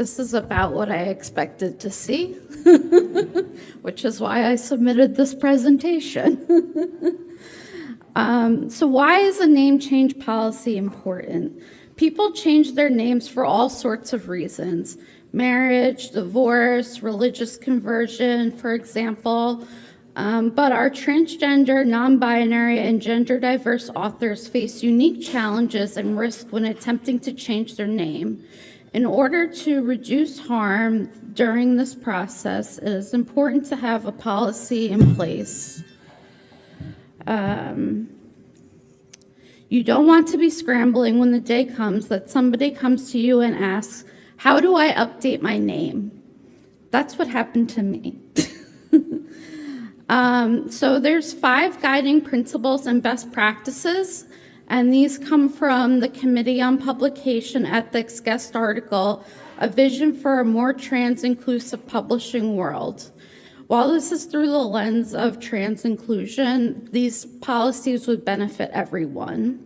This is about what I expected to see, which is why I submitted this presentation. So why is a name change policy important? People change their names for all sorts of reasons. Marriage, divorce, religious conversion, for example. But our transgender, non-binary, and gender diverse authors face unique challenges and risk when attempting to change their name. In order to reduce harm during this process, it is important to have a policy in place. You don't want to be scrambling when the day comes that somebody comes to you and asks, how do I update my name? That's what happened to me. So there's 5 guiding principles and best practices, and these come from the Committee on Publication Ethics guest article, A Vision for a More Trans-Inclusive Publishing World. While this is through the lens of trans inclusion, these policies would benefit everyone.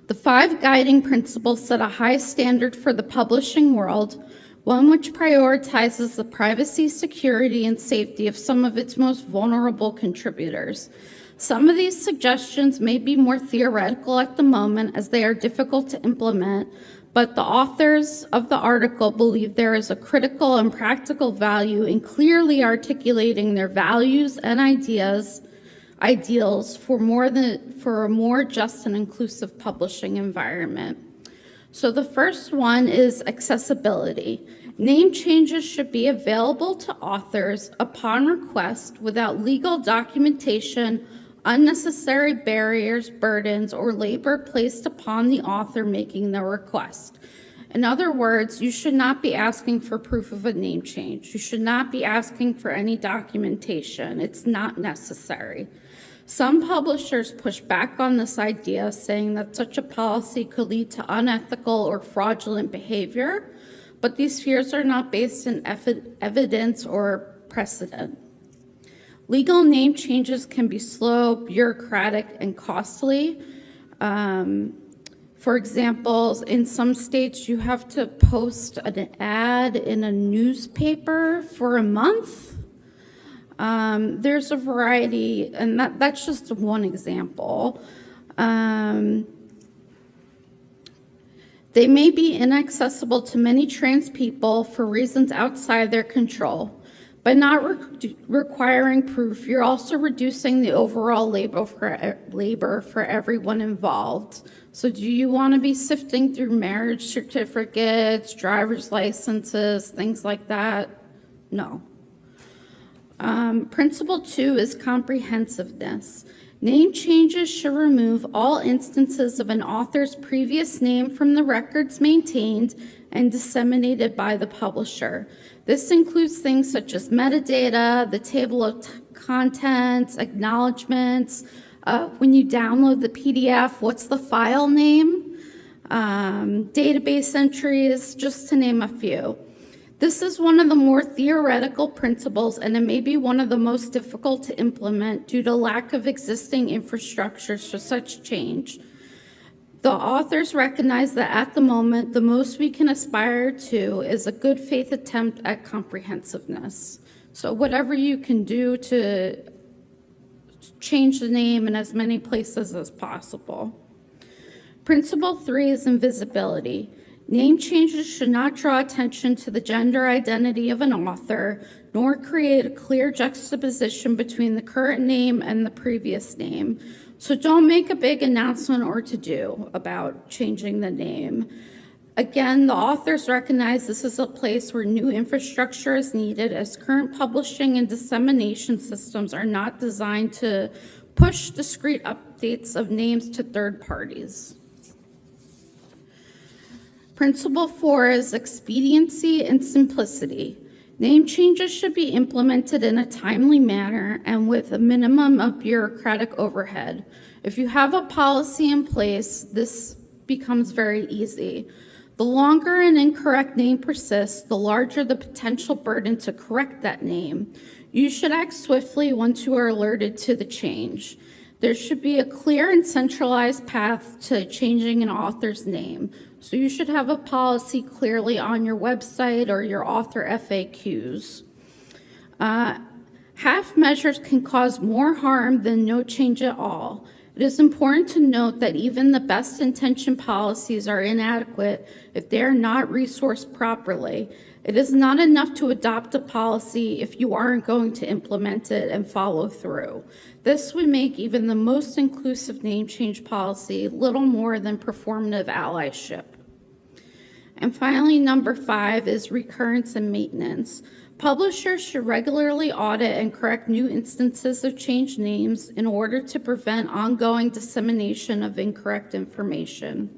The 5 guiding principles set a high standard for the publishing world, one which prioritizes the privacy, security, and safety of some of its most vulnerable contributors. Some of these suggestions may be more theoretical at the moment as they are difficult to implement, but the authors of the article believe there is a critical and practical value in clearly articulating their values and ideals for a more just and inclusive publishing environment. So the first one is accessibility. Name changes should be available to authors upon request without legal documentation, unnecessary barriers, burdens, or labor placed upon the author making the request. In other words, you should not be asking for proof of a name change. You should not be asking for any documentation. It's not necessary. Some publishers push back on this idea, saying that such a policy could lead to unethical or fraudulent behavior, but these fears are not based in evidence or precedent. Legal name changes can be slow, bureaucratic, and costly. For example, in some states, you have to post an ad in a newspaper for a month. There's a variety, and that's just one example. They may be inaccessible to many trans people for reasons outside their control. By not requiring proof, you're also reducing the overall labor for everyone involved. So do you want to be sifting through marriage certificates, driver's licenses, things like that? No. Principle 2 is comprehensiveness. Name changes should remove all instances of an author's previous name from the records maintained and disseminated by the publisher. This includes things such as metadata, the table of contents, acknowledgments, when you download the PDF, what's the file name, database entries, just to name a few. This is one of the more theoretical principles, and it may be one of the most difficult to implement due to lack of existing infrastructures for such change. The authors recognize that at the moment, the most we can aspire to is a good faith attempt at comprehensiveness. So whatever you can do to change the name in as many places as possible. Principle 3 is invisibility. Name changes should not draw attention to the gender identity of an author, nor create a clear juxtaposition between the current name and the previous name. So don't make a big announcement or to-do about changing the name. Again, the authors recognize this is a place where new infrastructure is needed, as current publishing and dissemination systems are not designed to push discrete updates of names to third parties. Principle 4 is expediency and simplicity. Name changes should be implemented in a timely manner and with a minimum of bureaucratic overhead. If you have a policy in place, this becomes very easy. The longer an incorrect name persists, the larger the potential burden to correct that name. You should act swiftly once you are alerted to the change. There should be a clear and centralized path to changing an author's name. So you should have a policy clearly on your website or your author FAQs. Half measures can cause more harm than no change at all. It is important to note that even the best intentioned policies are inadequate if they are not resourced properly. It is not enough to adopt a policy if you aren't going to implement it and follow through. This would make even the most inclusive name change policy little more than performative allyship. And finally, number 5 is recurrence and maintenance. Publishers should regularly audit and correct new instances of changed names in order to prevent ongoing dissemination of incorrect information.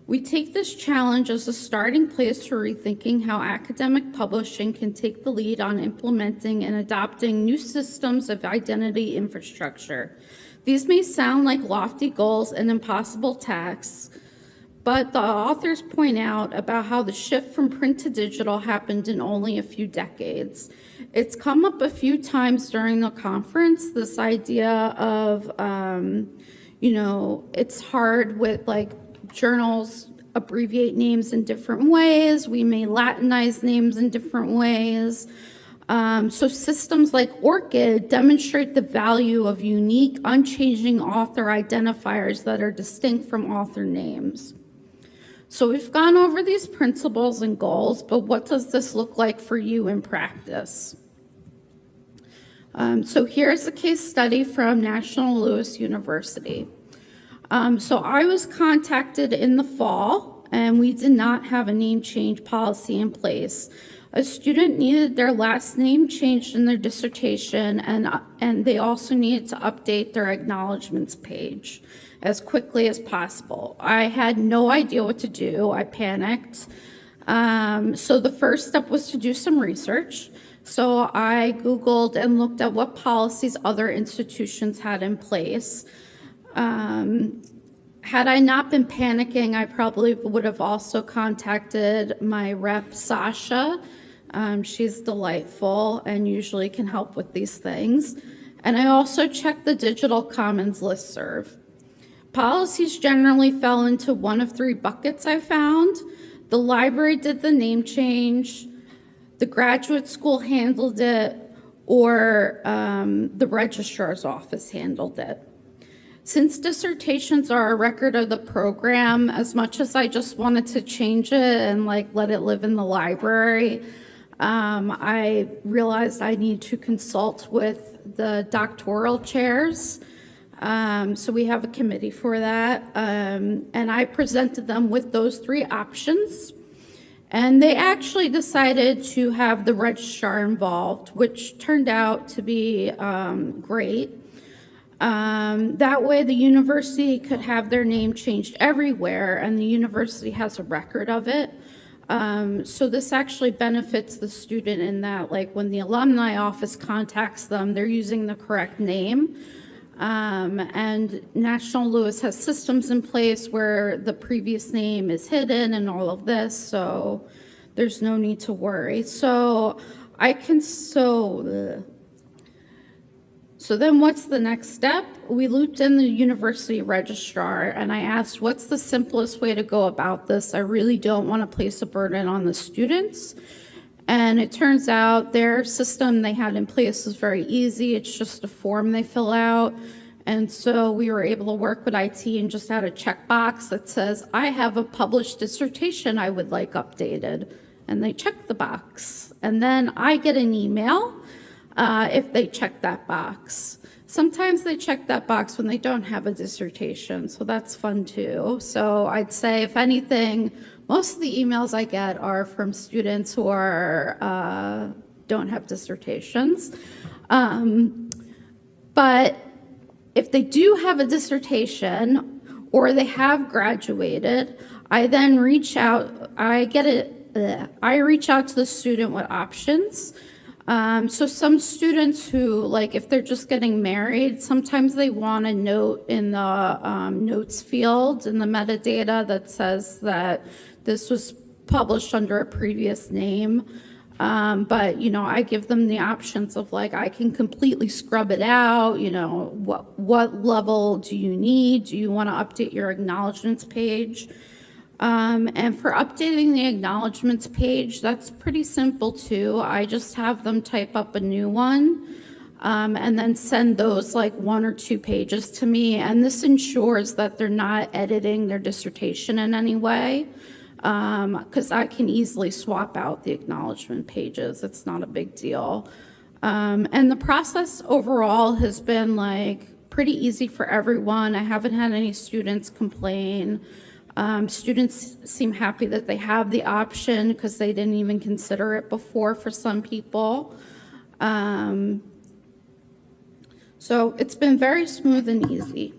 We take this challenge as a starting place for rethinking how academic publishing can take the lead on implementing and adopting new systems of identity infrastructure. These may sound like lofty goals and impossible tasks, but the authors point out about how the shift from print to digital happened in only a few decades. It's come up a few times during the conference, this idea of, it's hard with like journals abbreviate names in different ways. We may Latinize names in different ways. So systems like ORCID demonstrate the value of unique, unchanging author identifiers that are distinct from author names. So we've gone over these principles and goals, but what does this look like for you in practice? So here's a case study from National Louis University. So I was contacted in the fall, and we did not have a name change policy in place. A student needed their last name changed in their dissertation, and they also needed to update their acknowledgments page as quickly as possible. I had no idea what to do. I panicked. So the first step was to do some research. So I Googled and looked at what policies other institutions had in place. Had I not been panicking, I probably would have also contacted my rep, Sasha. She's delightful and usually can help with these things. And I also checked the Digital Commons listserv. Policies generally fell into one of 3 buckets I found. The library did the name change, the graduate school handled it, or the registrar's office handled it. Since dissertations are a record of the program, as much as I just wanted to change it and like let it live in the library, I realized I need to consult with the doctoral chairs. So we have a committee for that. And I presented them with those 3 options. And they actually decided to have the registrar involved, which turned out to be great. That way the university could have their name changed everywhere, and the university has a record of it. So this actually benefits the student in that, like, when the alumni office contacts them, they're using the correct name. And National Louis has systems in place where the previous name is hidden and all of this, so there's no need to worry. So then what's the next step? We looped in the university registrar, and I asked, what's the simplest way to go about this? I really don't want to place a burden on the students. And it turns out their system they had in place was very easy. It's just a form they fill out. And so we were able to work with IT and just add a checkbox that says, I have a published dissertation I would like updated. And they check the box. And then I get an email if they check that box. Sometimes they check that box when they don't have a dissertation, so that's fun too. So I'd say, if anything, most of the emails I get are from students who don't have dissertations. But if they do have a dissertation or they have graduated, I then reach out. I reach out to the student with options. So some students who, like, if they're just getting married, sometimes they want a note in the notes field in the metadata that says that this was published under a previous name. But, I give them the options of, like, I can completely scrub it out. What level do you need? Do you want to update your acknowledgments page? And for updating the acknowledgements page, that's pretty simple too. I just have them type up a new one, and then send those like 1 or 2 pages to me. And this ensures that they're not editing their dissertation in any way, because I can easily swap out the acknowledgement pages. It's not a big deal. And the process overall has been like pretty easy for everyone. I haven't had any students complain. Students seem happy that they have the option because they didn't even consider it before for some people. So it's been very smooth and easy.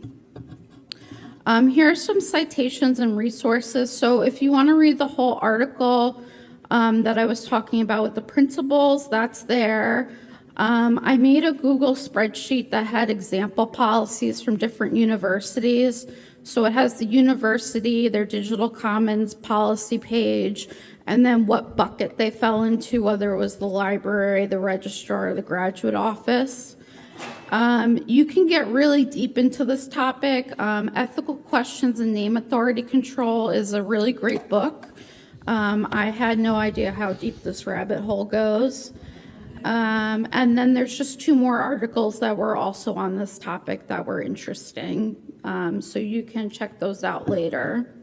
Here are some citations and resources. So if you want to read the whole article that I was talking about with the principles, that's there. I made a Google spreadsheet that had example policies from different universities. So it has the university, their digital commons policy page, and then what bucket they fell into, whether it was the library, the registrar, or the graduate office. You can get really deep into this topic. Ethical Questions and Name Authority Control is a really great book. I had no idea how deep this rabbit hole goes. And then there's just 2 more articles that were also on this topic that were interesting. So you can check those out later.